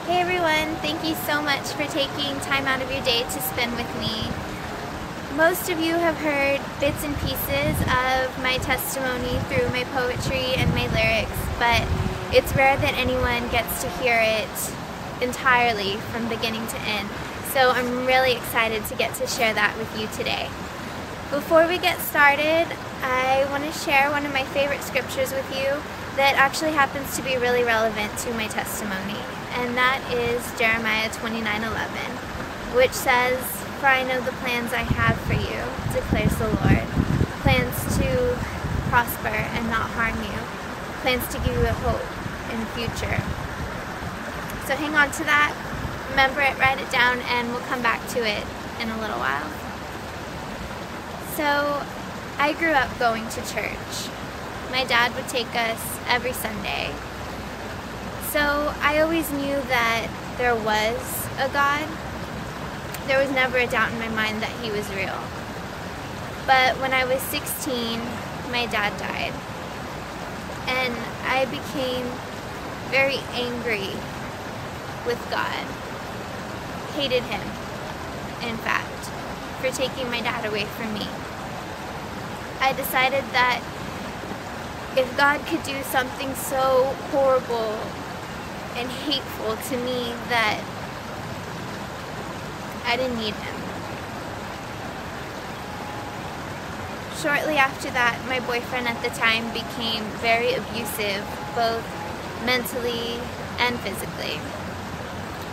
Hey everyone, thank you so much for taking time out of your day to spend with me. Most of you have heard bits and pieces of my testimony through my poetry and my lyrics, but it's rare that anyone gets to hear it entirely from beginning to end. So I'm really excited to get to share that with you today. Before we get started, I want to share one of my favorite scriptures with you that actually happens to be really relevant to my testimony, and that is Jeremiah 29:11, which says, "For I know the plans I have for you, declares the Lord, plans to prosper and not harm you, plans to give you a hope in the future." So hang on to that, remember it, write it down, and we'll come back to it in a little while. So I grew up going to church. My dad would take us every Sunday. So I always knew that there was a God. There was never a doubt in my mind that he was real. But when I was 16, my dad died. And I became very angry with God. Hated him, in fact, for taking my dad away from me. I decided that if God could do something so horrible and hateful to me, that I didn't need him. Shortly after that, my boyfriend at the time became very abusive, both mentally and physically.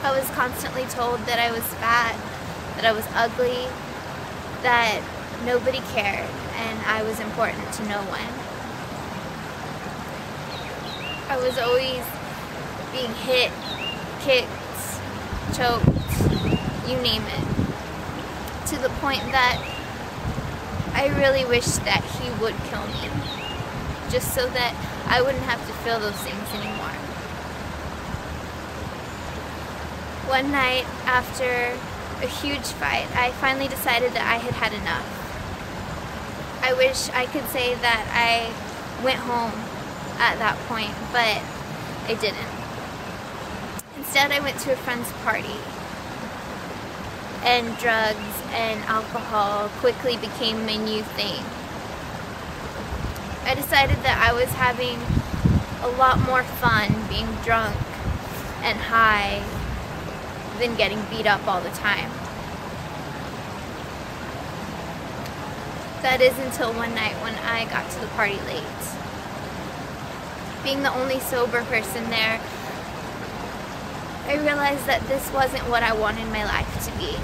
I was constantly told that I was fat, that I was ugly, that nobody cared, and I was important to no one. I was always being hit, kicked, choked, you name it, to the point that I really wished that he would kill me, just so that I wouldn't have to feel those things anymore. One night, after a huge fight, I finally decided that I had had enough. I wish I could say that I went home at that point, but I didn't. Instead, I went to a friend's party, and drugs and alcohol quickly became my new thing. I decided that I was having a lot more fun being drunk and high than getting beat up all the time. That is until one night when I got to the party late. Being the only sober person there, I realized that this wasn't what I wanted my life to be.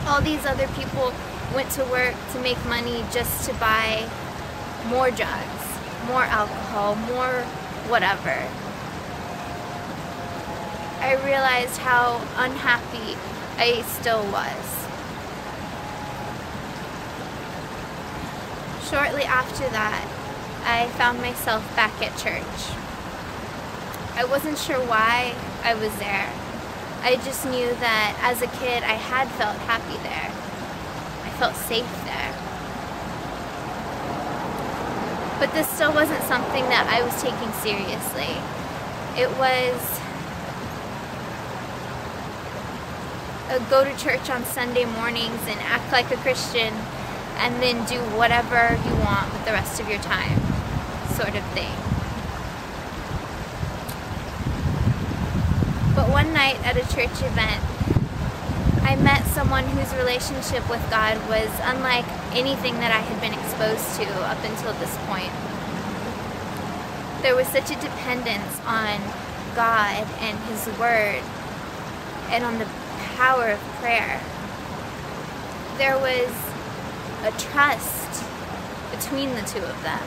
All these other people went to work to make money just to buy more drugs, more alcohol, more whatever. I realized how unhappy I still was. Shortly after that, I found myself back at church. I wasn't sure why I was there. I just knew that as a kid I had felt happy there. I felt safe there. But this still wasn't something that I was taking seriously. It was a go to church on Sunday mornings and act like a Christian and then do whatever you want with the rest of your time sort of thing. But one night at a church event, I met someone whose relationship with God was unlike anything that I had been exposed to up until this point. There was such a dependence on God and His Word and on the power of prayer. There was a trust between the two of them.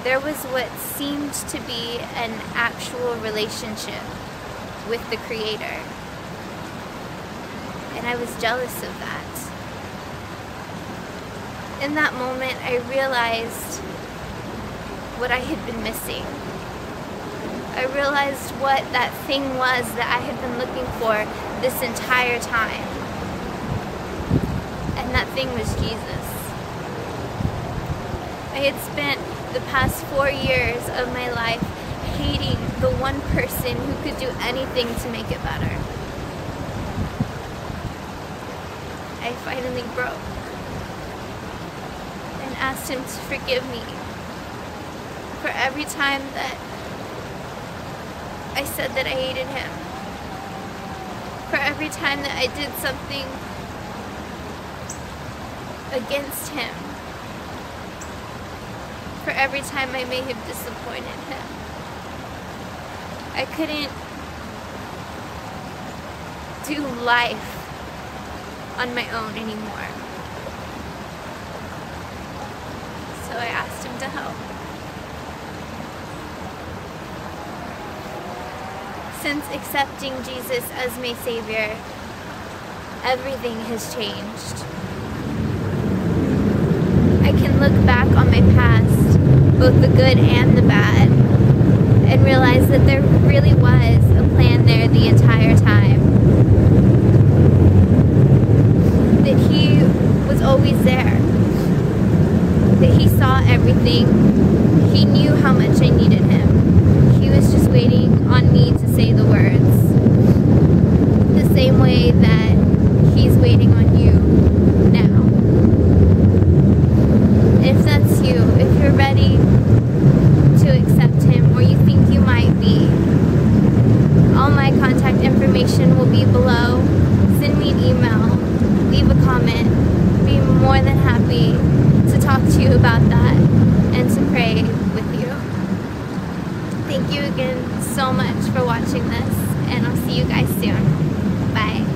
There was what seemed to be an actual relationship with the Creator. And I was jealous of that. In that moment, I realized what I had been missing. I realized what that thing was that I had been looking for this entire time. And that thing was Jesus. I had spent the past 4 years of my life hating the one person who could do anything to make it better. I finally broke and asked him to forgive me for every time that I said that I hated him, for every time that I did something against him, for every time I may have disappointed him. I couldn't do life on my own anymore. So I asked him to help. Since accepting Jesus as my Savior, everything has changed. I can look back on my past, both the good and the bad, and realize that there really was a plan there the entire time. That He was always there. That He saw everything. He knew how much I needed Him. He was just waiting on me to say the words. The same way that He's waiting on you now. If that's you, if you're ready to accept Him, or you think you might be, all my contact information will be below. Send me an email, leave a comment. Be more than happy to talk to you about that and to pray with you. Thank you again so much for watching this, and I'll see you guys soon. Bye.